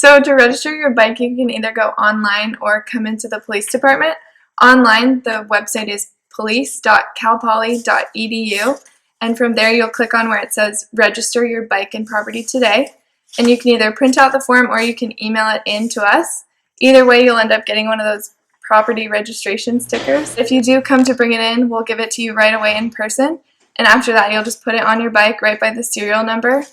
So to register your bike, you can either go online or come into the police department. Online, the website is police.calpoly.edu, and from there you'll click on where it says register your bike and property today, and you can either print out the form or you can email it in to us. Either way, you'll end up getting one of those property registration stickers. If you do come to bring it in, we'll give it to you right away in person, and after that you'll just put it on your bike right by the serial number.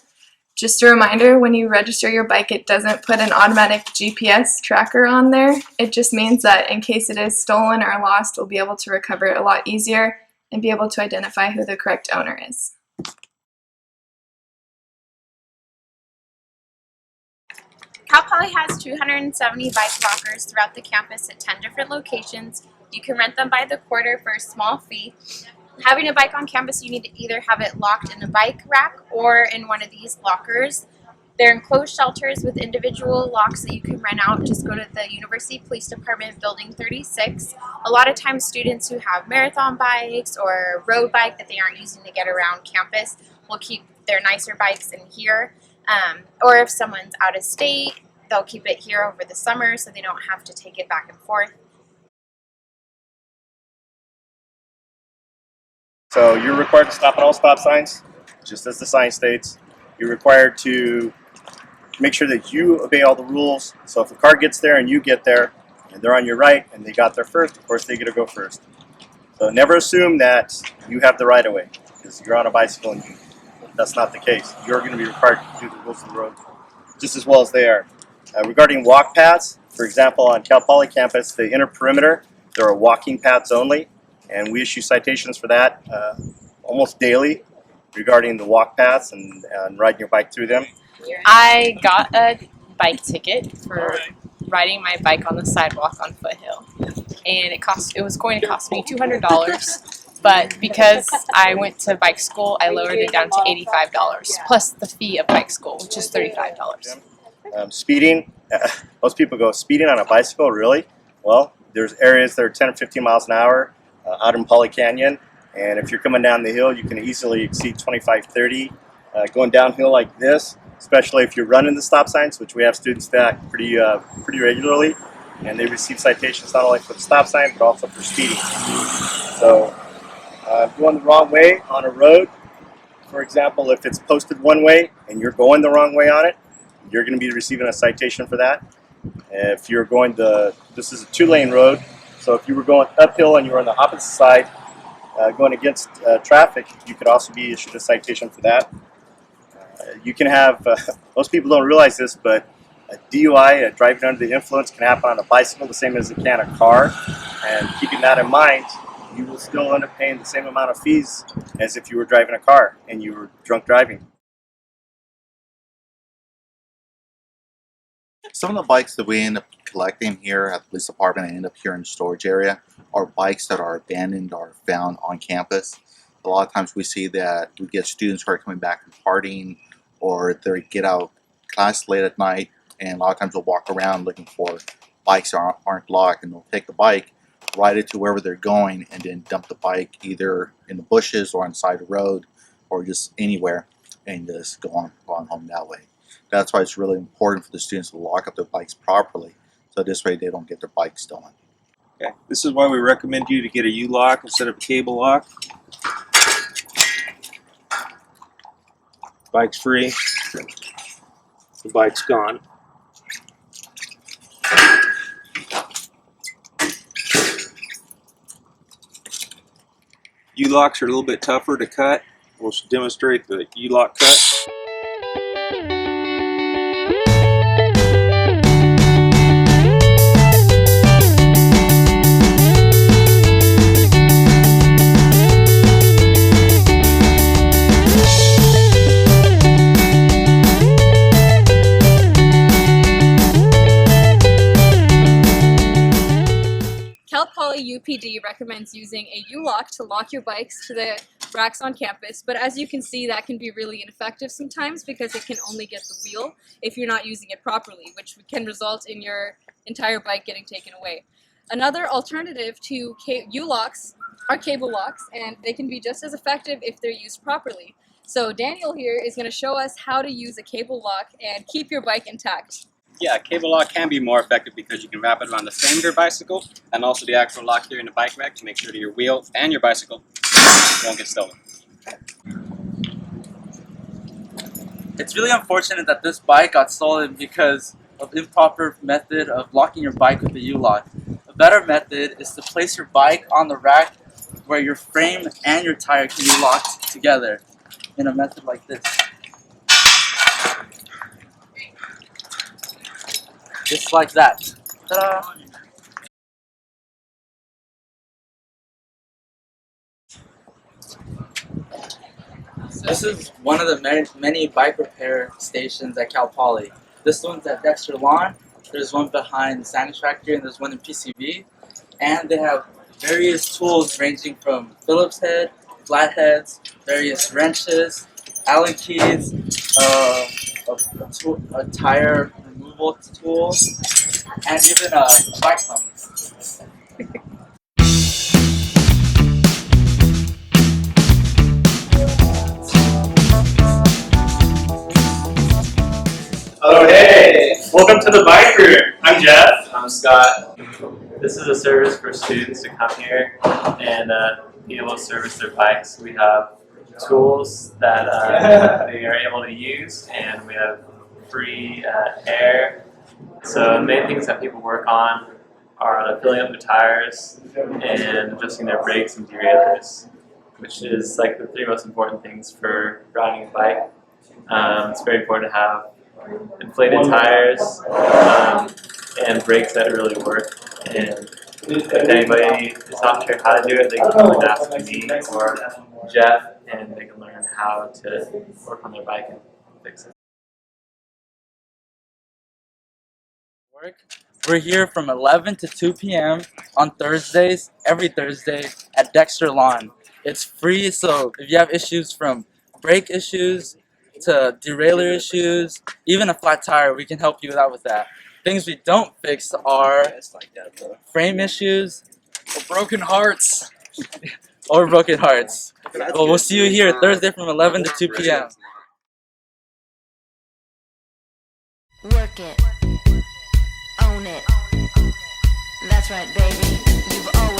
Just a reminder, when you register your bike, it doesn't put an automatic GPS tracker on there. It just means that in case it is stolen or lost, we'll be able to recover it a lot easier and be able to identify who the correct owner is. Cal Poly has 270 bike lockers throughout the campus at 10 different locations. You can rent them by the quarter for a small fee. Having a bike on campus, you need to either have it locked in a bike rack or in one of these lockers. They're enclosed shelters with individual locks that you can rent out. Just go to the University Police Department, Building 36. A lot of times students who have marathon bikes or road bike that they aren't using to get around campus will keep their nicer bikes in here. Or if someone's out of state, they'll keep it here over the summer so they don't have to take it back and forth. So you're required to stop at all stop signs, just as the sign states. You're required to make sure that you obey all the rules. So if a car gets there and you get there and they're on your right and they got there first, of course they get to go first. So never assume that you have the right of way because you're on a bicycle and that's not the case. You're going to be required to do the rules of the road just as well as they are. Regarding walk paths, for example, on Cal Poly campus, the inner perimeter, there are walking paths only. And we issue citations for that almost daily regarding the walk paths and riding your bike through them. I got a bike ticket for riding my bike on the sidewalk on Foothill, and it was going to cost me $200, but because I went to bike school, I lowered it down to $85 plus the fee of bike school, which is $35. Speeding, most people go, speeding on a bicycle, really? Well, there's areas that are 10 or 15 miles an hour out in Poly Canyon, and if you're coming down the hill, you can easily exceed 25, 30. Going downhill like this, especially if you're running the stop signs, which we have students that pretty regularly, and they receive citations not only for the stop sign but also for speeding. So going the wrong way on a road, for example, if it's posted one way and you're going the wrong way on it, you're going to be receiving a citation for that. If you're going this is a 2-lane road, so if you were going uphill and you were on the opposite side going against traffic, you could also be issued a citation for that. You can have, most people don't realize this, but a DUI, driving under the influence, can happen on a bicycle the same as it can a car. And keeping that in mind, you will still end up paying the same amount of fees as if you were driving a car and you were drunk driving. Some of the bikes that we end up collecting here at the police department and end up here in the storage area are bikes that are abandoned or found on campus. A lot of times we see that we get students who are coming back from partying, or they get out class late at night, and a lot of times they'll walk around looking for bikes that aren't locked, and they'll take the bike, ride it to wherever they're going, and then dump the bike either in the bushes or on the side of the road or just anywhere, and just go on home that way. That's why it's really important for the students to lock up their bikes properly, so this way they don't get their bikes stolen. Okay. This is why we recommend you to get a U-lock instead of a cable lock. Bike's free. The bike's gone. U-locks are a little bit tougher to cut. We'll demonstrate the U-lock cut. Cal Poly UPD recommends using a U-lock to lock your bikes to the racks on campus, but as you can see, that can be really ineffective sometimes because it can only get the wheel if you're not using it properly, which can result in your entire bike getting taken away. Another alternative to U-locks are cable locks, and they can be just as effective if they're used properly. So Daniel here is going to show us how to use a cable lock and keep your bike intact. Yeah, cable lock can be more effective because you can wrap it around the frame of your bicycle and also the actual lock here in the bike rack to make sure that your wheel and your bicycle won't get stolen. It's really unfortunate that this bike got stolen because of improper method of locking your bike with a U-lock. A better method is to place your bike on the rack where your frame and your tire can be locked together in a method like this. Just like that. Ta-da! This is one of the many bike repair stations at Cal Poly. This one's at Dexter Lawn, there's one behind the Sandwich Factory, and there's one in PCB. And they have various tools ranging from Phillips head, flatheads, various wrenches, Allen keys, a tire removal tool, and even a bike pump. Oh, hey! Welcome to the Bike Room. I'm Jeff. I'm Scott. This is a service for students to come here and be able to service their bikes. We have tools that they are able to use, and we have free air. So the main things that people work on are filling up the tires and adjusting their brakes and derailleurs, which is like the three most important things for riding a bike. It's very important to have inflated tires and brakes that really work. And if anybody is not sure how to do it, they can always ask me or Jeff, and they can learn how to work on their bike and fix it. We're here from 11 to 2 p.m. on Thursdays, every Thursday at Dexter Lawn. It's free, so if you have issues from brake issues to derailleur issues, even a flat tire, we can help you out with that. Things we don't fix are frame issues or broken hearts. But we'll see you here Thursday from 11 to 2 p.m. Work it. Own it. That's right, baby. You've always